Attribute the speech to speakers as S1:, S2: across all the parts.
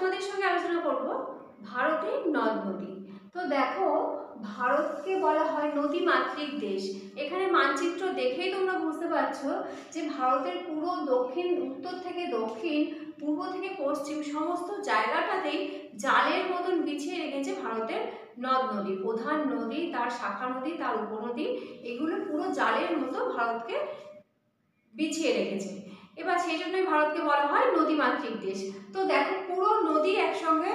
S1: তোমাদের সঙ্গে আলোচনা করব ভারতের নদ নদী। তো দেখো, ভারতকে বলা হয় নদী মাতৃক দেশ। এখানে মানচিত্র দেখেই তোমরা বুঝতে পারছো যে ভারতের পুরো দক্ষিণ, উত্তর থেকে দক্ষিণ, পূর্ব থেকে পশ্চিম সমস্ত জায়গাটাতেই জালের মতন বিছিয়ে রেখেছে ভারতের নদ নদী। প্রধান নদী, তার শাখা নদী, তার উপনদী, এগুলো পুরো জালের মতো ভারতকে বিছিয়ে রেখেছে। এবার সেই জন্যই ভারতকে বলা হয় নদীমাতৃক দেশ। তো দেখো, পুরো নদী একসঙ্গে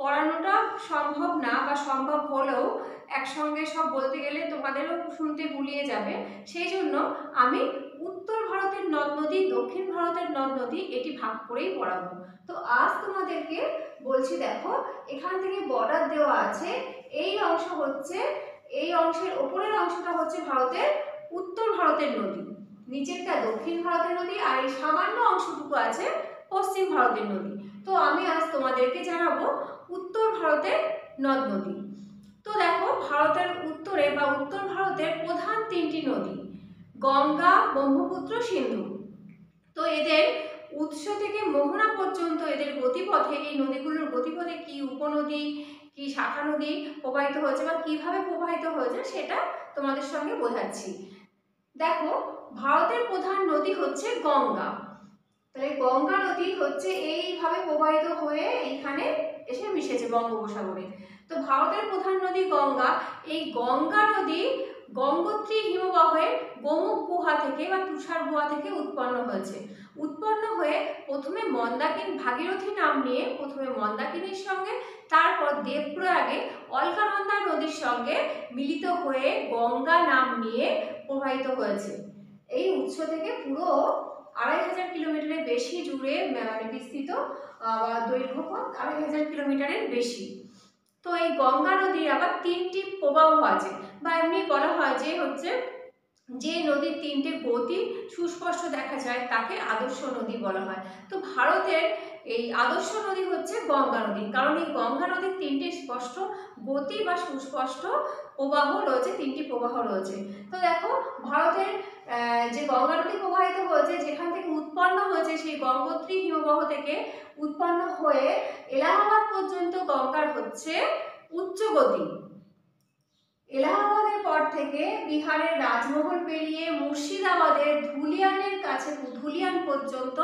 S1: পড়ানোটা সম্ভব না, বা সম্ভব হলেও একসঙ্গে সব বলতে গেলে তোমাদেরও শুনতে গুলিয়ে যাবে। সেই জন্য আমি উত্তর ভারতের নদ নদী, দক্ষিণ ভারতের নদ নদী এটি ভাগ করেই পড়াবো। তো আজ তোমাদেরকে বলছি, দেখো এখান থেকে বর্ডার দেওয়া আছে, এই অংশ হচ্ছে, এই অংশের ওপরের অংশটা হচ্ছে ভারতের উত্তর ভারতের নদী, নিচেরটা দক্ষিণ ভারতের নদী, আর এই সামান্য অংশটুকু আছে পশ্চিম ভারতের নদী। তো আমি আজ তোমাদেরকে জানাবো উত্তর ভারতের নদ নদী। তো দেখো, ভারতের উত্তরে বা উত্তর ভারতের প্রধান তিনটি নদী গঙ্গা, ব্রহ্মপুত্র, সিন্ধু। তো এদের উৎস থেকে মোহনা পর্যন্ত এদের গতিপথে, এই নদীগুলোর গতিপথে কি উপনদী, কি শাখা নদী প্রবাহিত হয়েছে বা কিভাবে প্রবাহিত হয়েছে সেটা তোমাদের সঙ্গে বোঝাচ্ছি। দেখো, ভারতের প্রধান নদী হচ্ছে গঙ্গা। তাহলে গঙ্গা নদী হচ্ছে এইভাবে প্রবাহিত হয়ে এইখানে এসে মিশেছে বঙ্গোপসাগরে। তো ভারতের প্রধান নদী গঙ্গা। এই গঙ্গা নদী গঙ্গোত্রী হিমবাহের গোমুখ গুহা থেকে বা তুষার গুহা থেকে উৎপন্ন হয়েছে। উৎপন্ন হয়ে প্রথমে মন্দাকিনী, ভাগীরথী নাম নিয়ে প্রথমে মন্দাকিনীর সঙ্গে, তারপর দেবপ্রয়াগে অলকানন্দা নদীর সঙ্গে মিলিত হয়ে গঙ্গা নাম নিয়ে প্রবাহিত হয়েছে। এই উৎস থেকে পুরো ২৫০০ কিলোমিটারের বেশি জুড়ে বিস্তৃত, দৈর্ঘ্যপথ ২৫০০ কিলোমিটারের বেশি। তো এই গঙ্গা নদীর আবার তিনটি প্রবাহ আছে, বা এমনি বলা হয় যে হচ্ছে যে নদীর তিনটে গতি সুস্পষ্ট দেখা যায় তাকে আদর্শ নদী বলা হয়। তো ভারতের এই আদর্শ নদী হচ্ছে গঙ্গা নদী, কারণ এই গঙ্গা নদীর তিনটি স্পষ্ট গতি বা সুস্পষ্ট প্রবাহ রয়েছে, তিনটি প্রবাহ রয়েছে। তো দেখো, ভারতের যে গঙ্গা নদী প্রবাহিত হয়েছে, যেখান থেকে উৎপন্ন হয়েছে সেই গঙ্গোত্রী হিমবাহ থেকে উৎপন্ন হয়ে এলাহাবাদ পর্যন্ত গঙ্গার হচ্ছে উচ্চ গতি। এলাহাবাদের পর থেকে বিহারের রাজমহল পেরিয়ে মুর্শিদাবাদের ধুলিয়ানের কাছে, ধুলিয়ান পর্যন্ত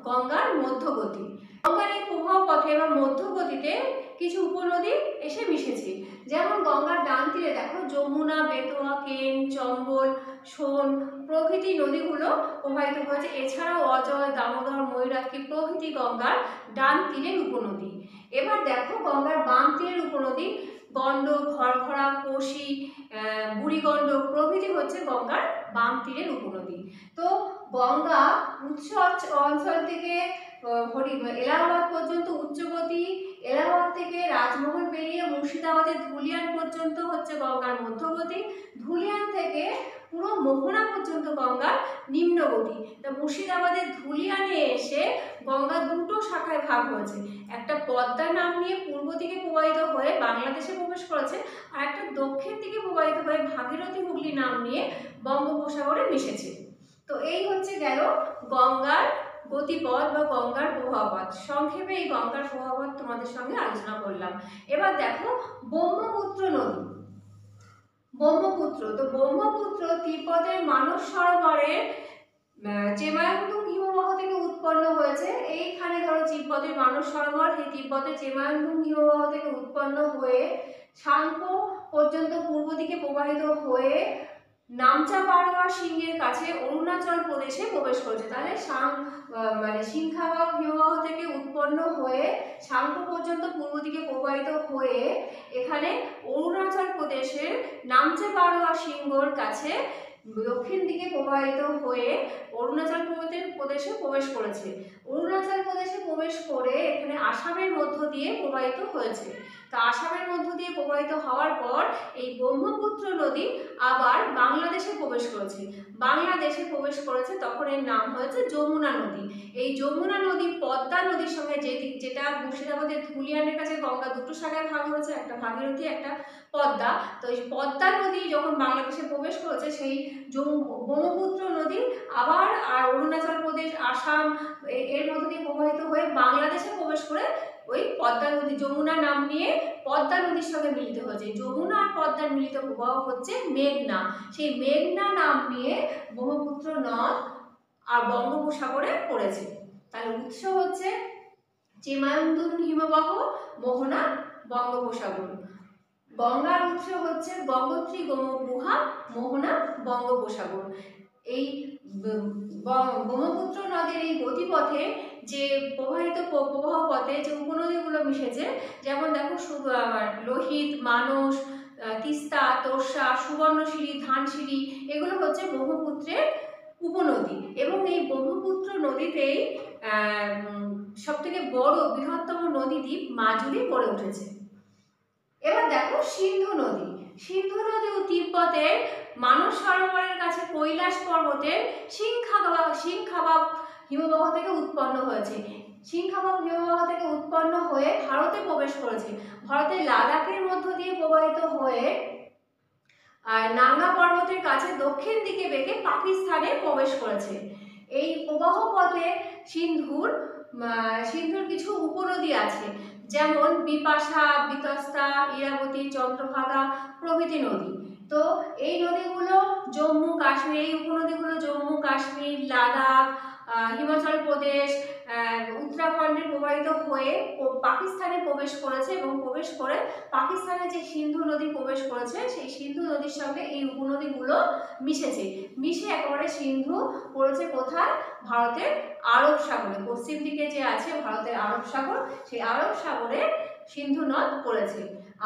S1: গঙ্গার মধ্যগতি। গঙ্গার এই প্রবাহ পথে বা মধ্যগতিতে কিছু উপনদী এসে মিশেছে। যেমন গঙ্গার ডান তীরে দেখো যমুনা, বেতোয়া, কেন, চম্বল, সোন প্রভৃতি নদীগুলো প্রবাহিত হয়েছে। এছাড়াও অজয়, দামোদর, ময়ূরাক্ষী প্রভৃতি গঙ্গার ডান তীরের উপনদী। এবার দেখো গঙ্গার বাম তীরের উপনদী গণ্ডক, ঘরঘরা, কোশি, বুড়িগণ্ডক প্রভৃতি হচ্ছে গঙ্গার বাম তীরের উপনদী। তো গঙ্গা উৎস অঞ্চল থেকে এলাহাবাদ পর্যন্ত উচ্চগতি, এলাহাবাদ থেকে রাজমহল পেরিয়ে মুর্শিদাবাদের ধুলিয়ান পর্যন্ত হচ্ছে গঙ্গার মধ্যগতি, ধুলিয়ান থেকে পুরো মোহনা পর্যন্ত গঙ্গার নিম্নগতি। তা মুর্শিদাবাদের ধুলিয়ানে এসে গঙ্গা দুটো শাখায় ভাগ হয়েছে, একটা পদ্মা নাম নিয়ে পূর্ব দিকে প্রবাহিত হয়ে বাংলাদেশে প্রবেশ করেছে, আর একটা দক্ষিণ দিকে প্রবাহিত হয়ে ভাগীরথী হুগলি নাম নিয়ে বঙ্গোপসাগরে মিশেছে। তো এই হচ্ছে গেল গঙ্গার গতিপথ বা গঙ্গার প্রবাহপথ। সংক্ষেপে এই গঙ্গার প্রবাহপথ তোমাদের সঙ্গে আলোচনা করলাম। এবার দেখো ব্রহ্মপুত্র নদী। ব্রহ্মপুত্র, তো ব্রহ্মপুত্র তিব্বতের মানস সরোবরের চেমায়ংতুং হিমবাহ থেকে উৎপন্ন হয়েছে। এইখানে ধরো তিব্বতের মানস সরোবর, এই তিব্বতের চেমায়ংতুং হিমবাহ থেকে উৎপন্ন হয়ে সাংপো পর্যন্ত পূর্ব দিকে প্রবাহিত হয়ে নামচা পারোয়া সিংহের কাছে অরুণাচল প্রদেশে প্রবেশ করেছে। তাহলে সিংখাবাব হিমবাহ থেকে উৎপন্ন হয়ে সাংপো পর্যন্ত পূর্ব দিকে প্রবাহিত হয়ে এখানে অরুণাচল প্রদেশের নামচা পারোয়া সিংহর কাছে দক্ষিণ দিকে প্রবাহিত হয়ে অরুণাচল প্রদেশে প্রবেশ করেছে। অরুণাচল প্রদেশে প্রবেশ করে এখানে আসামের মধ্য দিয়ে প্রবাহিত হয়েছে। তা আসামের মধ্য দিয়ে প্রবাহিত হওয়ার পর এই ব্রহ্মপুত্র নদী আবার বাংলাদেশে প্রবেশ করেছে। বাংলাদেশে প্রবেশ করেছে, তখন এর নাম হয়েছে যমুনা নদী। এই যমুনা নদী পদ্মা নদীর সঙ্গে যেটা মুর্শিদাবাদের ধুলিয়ানের কাছে গঙ্গা দুটো শাখায় ভাগ হয়েছে, একটা ভাগীরথী, একটা পদ্মা। তো এই পদ্মা নদী যখন বাংলাদেশে প্রবেশ করেছে, সেই ব্রহ্মপুত্র নদী আবার অরুণাচল প্রদেশ, আসাম এর মধ্য দিয়ে প্রবাহিত হয়ে বাংলাদেশে প্রবেশ করে ওই পদ্মা নদী, যমুনা নাম নিয়ে পদ্মা নদীর সঙ্গে মিলিত হয়েছে। যমুনা আর পদ্মার মিলিত প্রবাহ হচ্ছে মেঘনা। সেই মেঘনা নাম নিয়ে ব্রহ্মপুত্র নদ আর বঙ্গোপসাগরে পড়েছে। তাহলে উৎস হচ্ছে চিমায়ুন্দুন হিমবাহ, মোহনা বঙ্গোপসাগর। গঙ্গার উৎস হচ্ছে গঙ্গোত্রী গোমুখ-গুহা, মোহনা বঙ্গোপসাগর। এই ব্রহ্মপুত্র নদের এই গতিপথে যে প্রবাহিত প্রবাহ পথে যে উপনদীগুলো মিশেছে, যেমন দেখো লোহিত, মানস, তিস্তা, তোর্ষা, সুবর্ণশিরি, ধানসিঁড়ি, এগুলো হচ্ছে ব্রহ্মপুত্রের উপনদী। এবং এই ব্রহ্মপুত্র নদীতেই সবথেকে বড় বৃহত্তম নদীদ্বীপ মাজুলি গড়ে উঠেছে। এবার দেখো সিন্ধু নদী। সিন্ধু নদী ও তিব্বতের মানস সরোবরের কাছে কৈলাস পর্বতের সিংখাবাব হিমবাহ থেকে উৎপন্ন হয়েছে। সিংখাবাব হিমবাহ থেকে উৎপন্ন হয়ে ভারতে প্রবেশ করেছে। ভারতের লাদাখের মধ্য দিয়ে প্রবাহিত হয়ে নাঙ্গা পর্বতের কাছে দক্ষিণ দিকে বেঁকে পাকিস্তানে প্রবেশ করেছে। এই প্রবাহ পথে সিন্ধুর কিছু উপনদী আছে, যেমন বিপাশা, বিতস্তা, ইরাবতী, চন্দ্রভাগা প্রভৃতি নদী। তো এই নদীগুলো জম্মু কাশ্মীর, এই উপনদীগুলো জম্মু কাশ্মীর, লাদাখ, হিমাচল প্রদেশ, উত্তরাখণ্ডে প্রবাহিত হয়ে পাকিস্তানে প্রবেশ করেছে এবং প্রবেশ করে পাকিস্তানে যে সিন্ধু নদী প্রবেশ করেছে, সেই সিন্ধু নদীর সঙ্গে এই উপনদীগুলো মিশেছে। মিশে একেবারে সিন্ধু পড়েছে কোথায়? ভারতের আরব সাগরে। পশ্চিম দিকে যে আছে ভারতের আরব সাগর, সেই আরব সাগরে সিন্ধু নদ পড়েছে।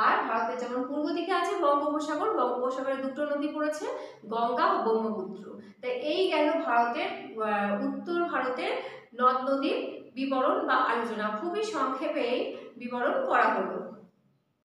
S1: আর ভারতের যেমন পূর্ব দিকে আছে বঙ্গোপসাগর, বঙ্গোপসাগরে দুটো নদী পড়েছে, গঙ্গা ও ব্রহ্মপুত্র। তাই এই গেল ভারতের উত্তর ভারতের নদ নদীর বিবরণ বা আলোচনা। খুবই সংক্ষেপে বিবরণ করা হলো।